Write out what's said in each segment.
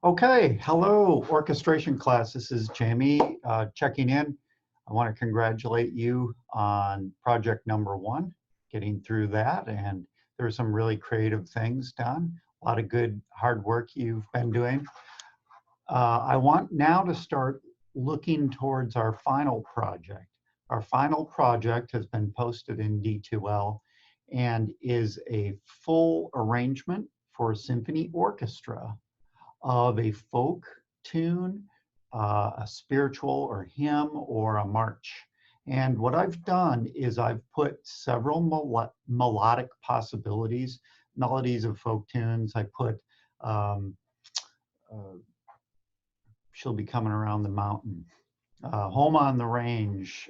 Okay, hello, orchestration class. This is Jamie checking in. I want to congratulate you on project number 1, getting through that, and there's some really creative things done. A lot of good hard work you've been doing. I want now to start looking towards our final project. Our final project has been posted in D2L and is a full arrangement for a symphony orchestra of a folk tune, a spiritual or hymn, or a march. And what I've done is I've put several melodic possibilities, melodies of folk tunes. I put She'll Be Coming Around the Mountain, Home on the Range,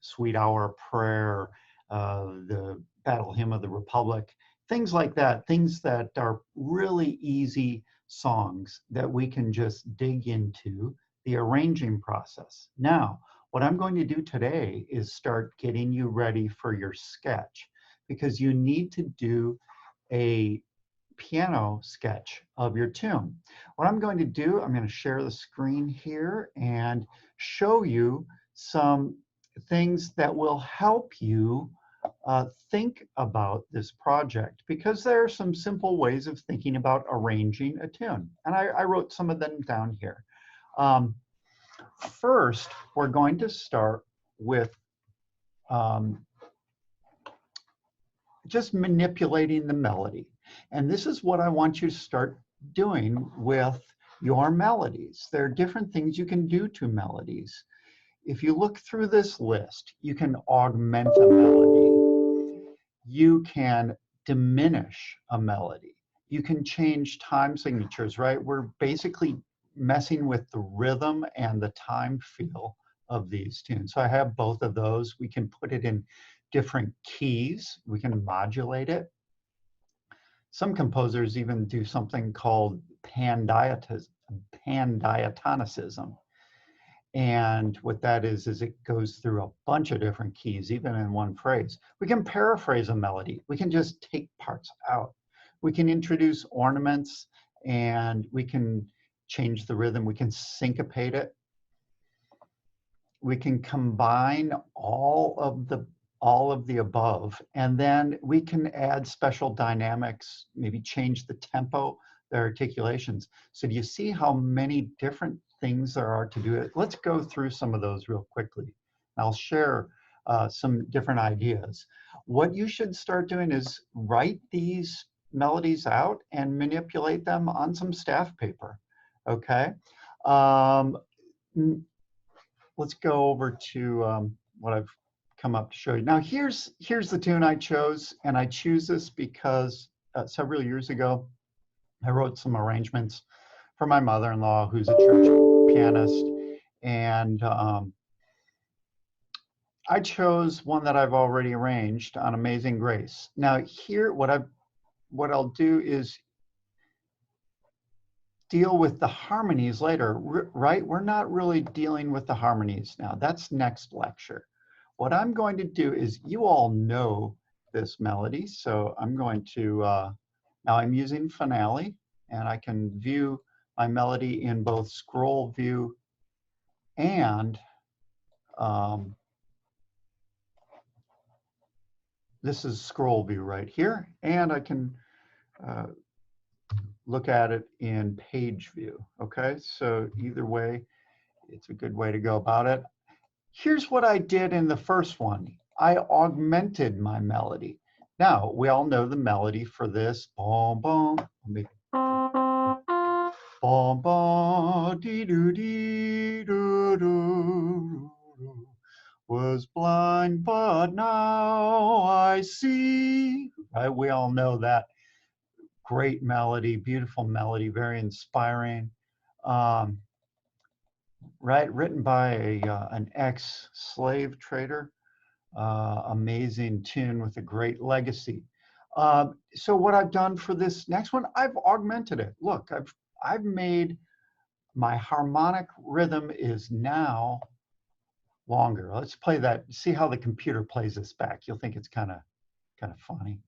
Sweet Hour Prayer, the Battle Hymn of the Republic, things like that, things that are really easy songs that we can just dig into the arranging process. Now, what I'm going to do today is start getting you ready for your sketch, because you need to do a piano sketch of your tune. What I'm going to do, I'm going to share the screen here and show you some things that will help you think about this project, because there are some simple ways of thinking about arranging a tune. And I wrote some of them down here. First, we're going to start with just manipulating the melody. And this is what I want you to start doing with your melodies. There are different things you can do to melodies. If you look through this list, you can augment a melody. You can diminish a melody. You can change time signatures, right? We're basically messing with the rhythm and the time feel of these tunes. So I have both of those. We can put it in different keys. We can modulate it. Some composers even do something called pandiatonicism. And what that is it goes through a bunch of different keys, even in one phrase. We can paraphrase a melody. We can just take parts out. We can introduce ornaments, and we can change the rhythm. We can syncopate it. We can combine all of the above, and then we can add special dynamics, maybe change the tempo, the articulations. So do you see how many different things there are to do it? Let's go through some of those real quickly. I'll share some different ideas. What you should start doing is write these melodies out and manipulate them on some staff paper, okay? Let's go over to what I've come up to show you. Now here's the tune I chose, and I choose this because several years ago I wrote some arrangements for my mother-in-law, who's a church pianist, and I chose one that I've already arranged on Amazing Grace. Now here, what I'll do is deal with the harmonies later, right? We're not really dealing with the harmonies now. That's next lecture. What I'm going to do is, you all know this melody, so I'm going to, now I'm using Finale, and I can view my melody in both scroll view and this is scroll view right here, and I can look at it in page view, okay? So either way, it's a good way to go about it. Here's what I did in the first one. I augmented my melody. Now, we all know the melody for this. Bom, bom, bom, bom, dee doo dee doo doo. Was blind, but now I see. Right? We all know that great melody, beautiful melody, very inspiring. Right, written by an ex-slave trader. Amazing tune with a great legacy. So what I've done for this next one, I've augmented it. Look, I've made my harmonic rhythm is now longer. Let's play that. See how the computer plays this back. You'll think it's kind of funny.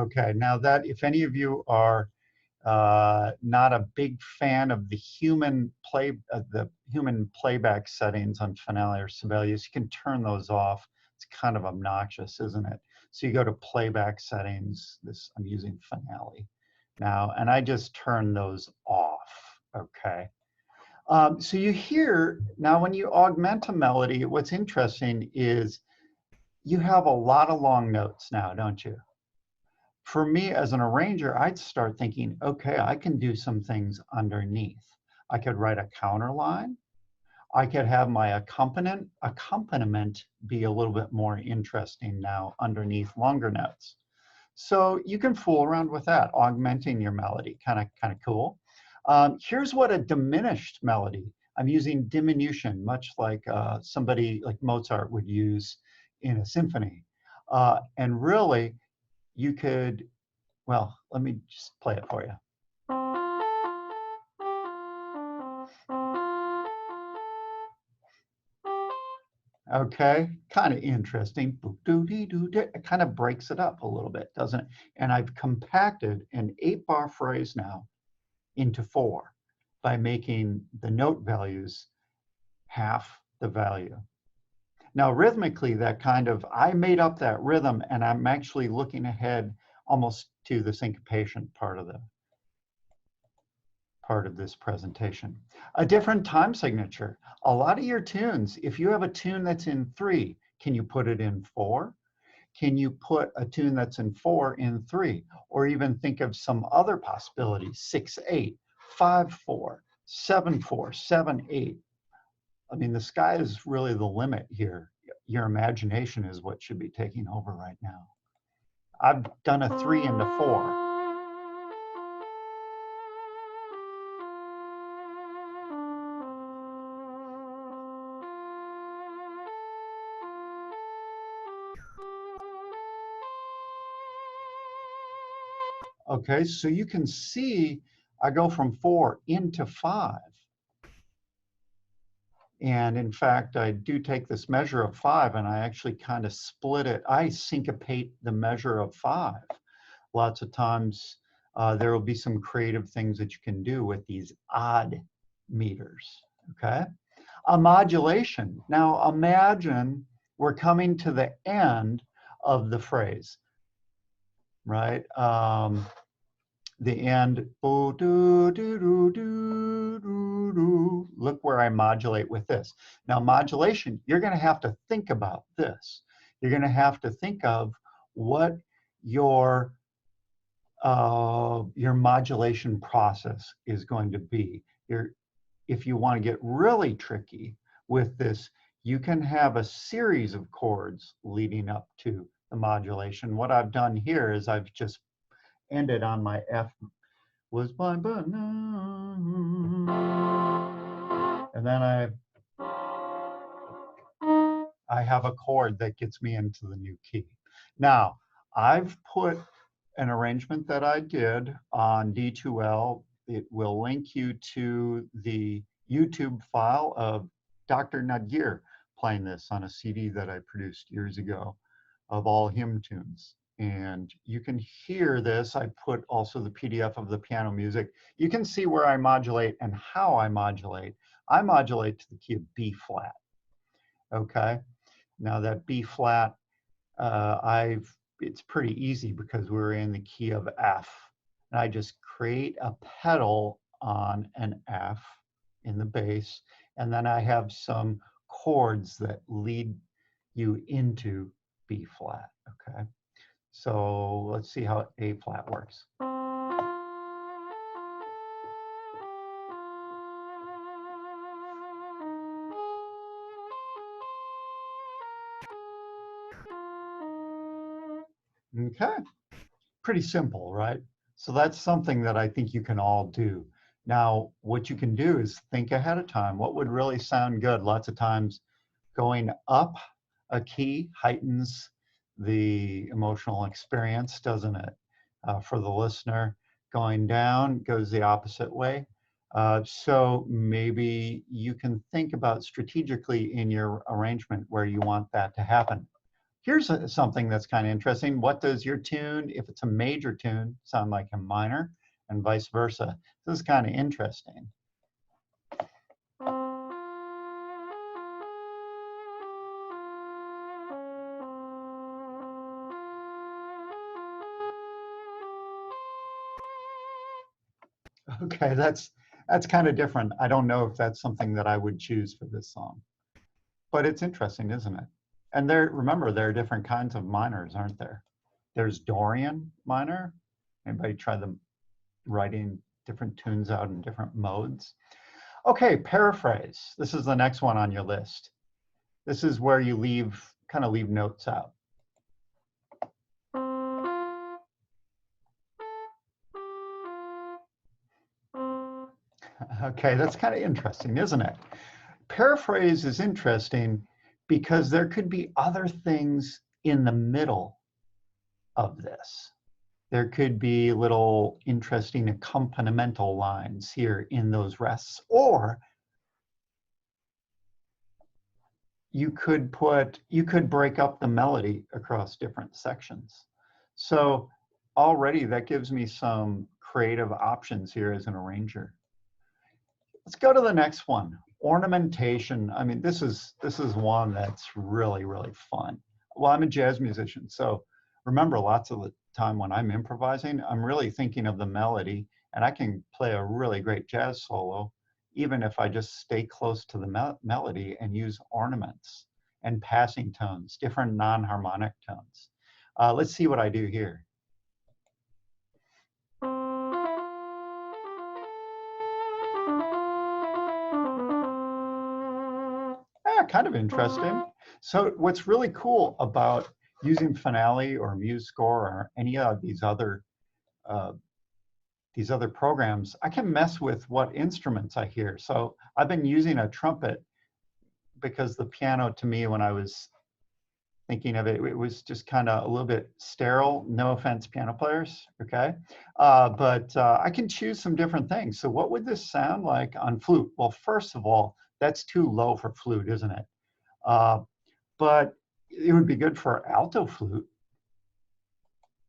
Okay, now that if any of you are not a big fan of the human playback settings on Finale or Sibelius, you can turn those off. It's kind of obnoxious, isn't it? So you go to playback settings. This I'm using Finale now, and I just turn those off. Okay. So you hear now when you augment a melody, what's interesting is you have a lot of long notes now, don't you? For me as an arranger, I'd start thinking, okay, I can do some things underneath. I could write a counter line. I could have my accompaniment be a little bit more interesting now underneath longer notes. So you can fool around with that, augmenting your melody, kind of cool. Here's what a diminished melody. I'm using diminution, much like somebody like Mozart would use in a symphony. And really, you could, well, let me just play it for you. Okay, kind of interesting. It kind of breaks it up a little bit, doesn't it? And I've compacted an 8-bar phrase now into 4 by making the note values half the value. Now, rhythmically, that kind of, I made up that rhythm, and I'm actually looking ahead almost to the syncopation part of this presentation. A different time signature. A lot of your tunes, if you have a tune that's in 3, can you put it in 4? Can you put a tune that's in 4 in 3? Or even think of some other possibilities, 6/8, 5/4, 7/4, 7/8. I mean, the sky is really the limit here. Your imagination is what should be taking over right now. I've done a 3 into 4. Okay, so you can see I go from 4 into 5. And in fact, I do take this measure of 5 and I actually kind of split it. I syncopate the measure of 5. Lots of times there will be some creative things that you can do with these odd meters, okay? A modulation. Now imagine we're coming to the end of the phrase, right? The end, look where I modulate with this. Now modulation, you're going to have to think about this. You're going to have to think of what your modulation process is going to be. If you want to get really tricky with this, you can have a series of chords leading up to the modulation. What I've done here is I've just ended on my F was my button, and then I have a chord that gets me into the new key. Now I've put an arrangement that I did on D2L. It will link you to the YouTube file of Dr. Nudgir playing this on a CD that I produced years ago of all hymn tunes. And you can hear this. I put also the PDF of the piano music. You can see where I modulate and how I modulate. I modulate to the key of B flat. Okay. Now that B flat, it's pretty easy because we're in the key of F. And I just create a pedal on an F in the bass. And then I have some chords that lead you into B flat. Okay. So let's see how A flat works. Okay, pretty simple, right? So that's something that I think you can all do. Now, what you can do is think ahead of time. What would really sound good? Lots of times going up a key heightens the emotional experience, doesn't it? For the listener, going down goes the opposite way. So maybe you can think about strategically in your arrangement where you want that to happen. Here's something that's kind of interesting. What does your tune, if it's a major tune, sound like a minor, and vice versa? This is kind of interesting. Okay, that's kind of different. I don't know if that's something that I would choose for this song, but it's interesting, isn't it? And remember, there are different kinds of minors, aren't there? There's Dorian minor. Anybody try them writing different tunes out in different modes? Okay, paraphrase. This is the next one on your list. This is where you kind of leave notes out. Okay, that's kind of interesting, isn't it? Paraphrase is interesting because there could be other things in the middle of this. There could be little interesting accompanimental lines here in those rests, or you could break up the melody across different sections. So already that gives me some creative options here as an arranger. Let's go to the next one, ornamentation. I mean, this is one that's really, really fun. Well, I'm a jazz musician, so remember, lots of the time when I'm improvising, I'm really thinking of the melody, and I can play a really great jazz solo, even if I just stay close to the melody and use ornaments and passing tones, different non-harmonic tones. Let's see what I do here. Kind of interesting. So what's really cool about using Finale or MuseScore or any of these other programs, I can mess with what instruments I hear. So I've been using a trumpet because the piano, to me, when I was thinking of it, it was just kind of a little bit sterile. No offense, piano players, okay? But I can choose some different things. So what would this sound like on flute? Well, first of all, that's too low for flute, isn't it? But it would be good for alto flute.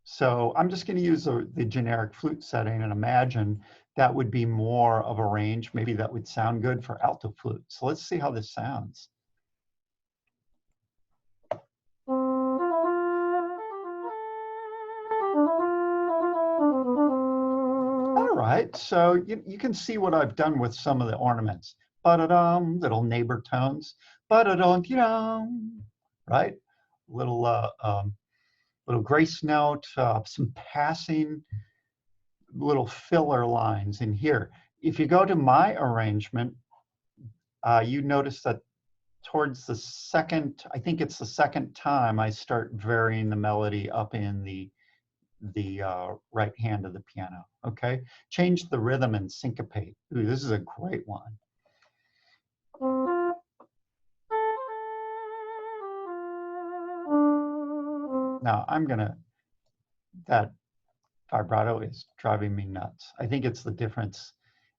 So I'm just going to use the generic flute setting and imagine that would be more of a range. Maybe that would sound good for alto flute. So let's see how this sounds. All right, so you can see what I've done with some of the ornaments. Ba-da-dum, little neighbor tones. Ba-da-dum-dum, right? Little grace note, some passing little filler lines in here. If you go to my arrangement, you notice that towards the second, I think it's the second time, I start varying the melody up in the right hand of the piano, okay? Change the rhythm and syncopate. Ooh, this is a great one. Now that vibrato is driving me nuts. I think it's the difference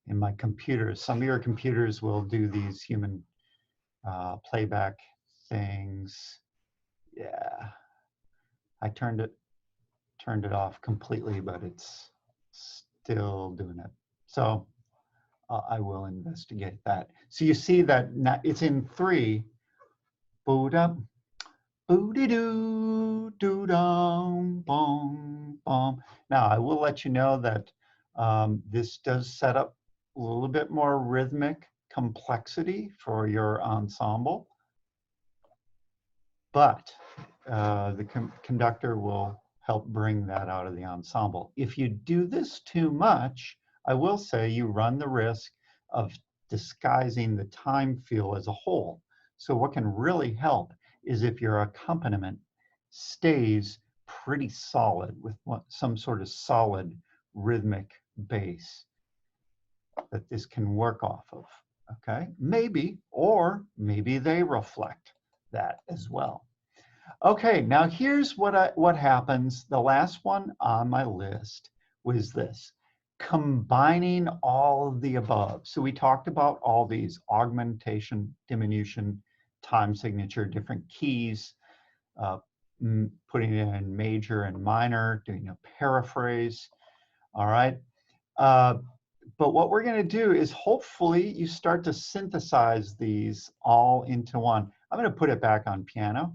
in my computers. Some of your computers will do these human playback things. Yeah, I turned it off completely, but it's still doing it. So I will investigate that. So you see that it's in 3. Boot-up, boo-de-doo, doo-dum, bum, bum. Now, I will let you know that this does set up a little bit more rhythmic complexity for your ensemble, but the conductor will help bring that out of the ensemble. If you do this too much, I will say you run the risk of disguising the time feel as a whole. So what can really help is if your accompaniment stays pretty solid with some sort of solid rhythmic base that this can work off of, okay? Maybe, or maybe they reflect that as well. Okay, now here's what happens. The last one on my list was this, combining all of the above. So we talked about all these: augmentation, diminution, time signature, different keys, putting it in major and minor, doing a paraphrase. All right. But what we're going to do is hopefully you start to synthesize these all into one. I'm going to put it back on piano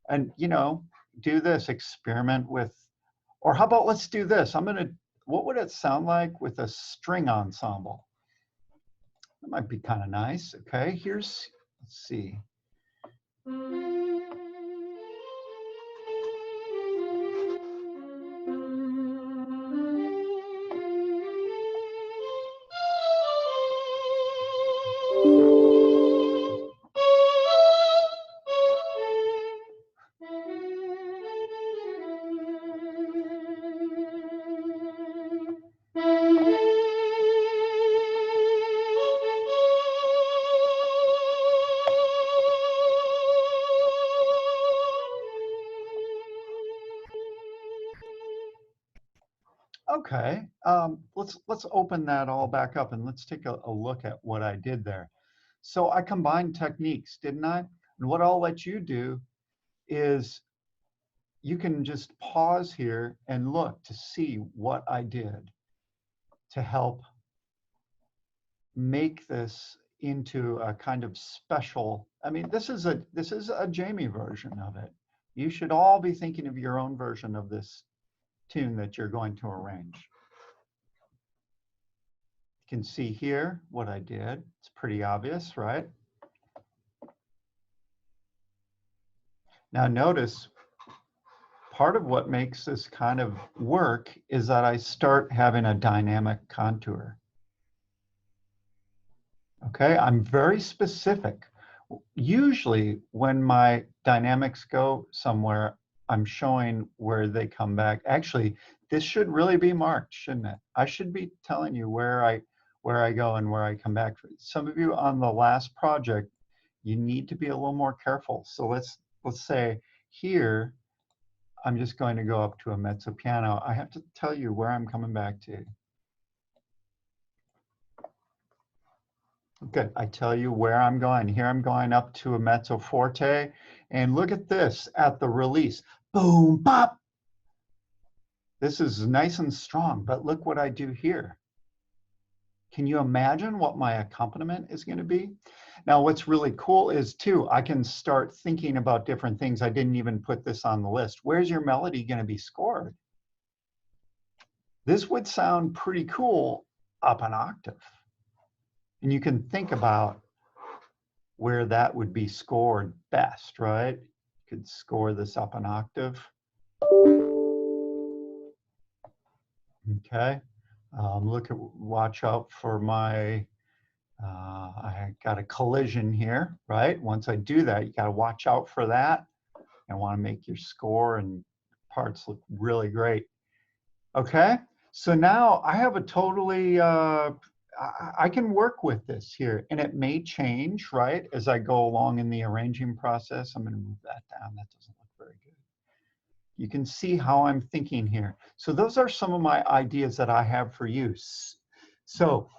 and, you know, do this, experiment with, or how about let's do this. What would it sound like with a string ensemble? That might be kind of nice. Okay, let's see. Okay, let's open that all back up and let's take a look at what I did there. So I combined techniques, didn't I? And what I'll let you do is you can just pause here and look to see what I did to help make this into a kind of special. I mean, this is a Jamie version of it. You should all be thinking of your own version of this tune that you're going to arrange. You can see here what I did. It's pretty obvious, right? Now notice, part of what makes this kind of work is that I start having a dynamic contour. Okay, I'm very specific. Usually when my dynamics go somewhere, I'm showing where they come back. Actually, this should really be marked, shouldn't it? I should be telling you where I go and where I come back. Some of you on the last project, you need to be a little more careful. So let's say here, I'm just going to go up to a mezzo piano. I have to tell you where I'm coming back to. Good, I tell you where I'm going. Here I'm going up to a mezzo forte, and look at this at the release. Boom, pop. This is nice and strong, but look what I do here. Can you imagine what my accompaniment is going to be? Now, what's really cool is, too, I can start thinking about different things. I didn't even put this on the list. Where's your melody going to be scored? This would sound pretty cool up an octave. And you can think about where that would be scored best, right? You could score this up an octave. Okay. Watch out for my, I got a collision here, right? Once I do that, you got to watch out for that. I want to make your score and parts look really great. Okay. So now I have a totally, I can work with this here, and it may change, right, as I go along in the arranging process. I'm going to move that down. That doesn't look very good. You can see how I'm thinking here. So those are some of my ideas that I have for use. So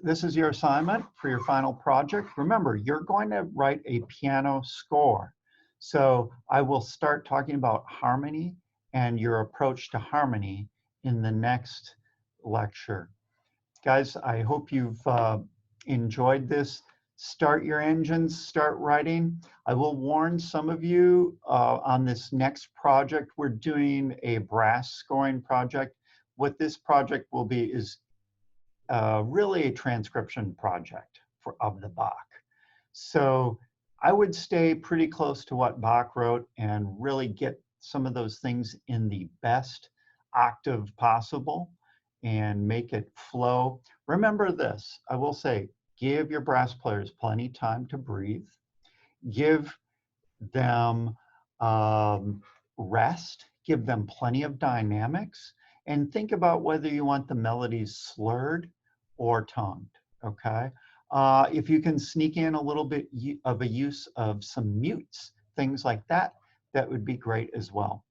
this is your assignment for your final project. Remember, you're going to write a piano score. So I will start talking about harmony and your approach to harmony in the next lecture. Guys, I hope you've enjoyed this. Start your engines, start writing. I will warn some of you on this next project. We're doing a brass scoring project. What this project will be is really a transcription project of the Bach. So I would stay pretty close to what Bach wrote and really get some of those things in the best octave possible and make it flow. Remember this, I will say, give your brass players plenty of time to breathe. Give them rest. Give them plenty of dynamics. And think about whether you want the melodies slurred or tongued, okay? If you can sneak in a little bit of a use of some mutes, things like that, that would be great as well.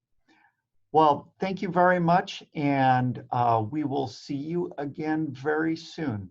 Well, thank you very much, and we will see you again very soon.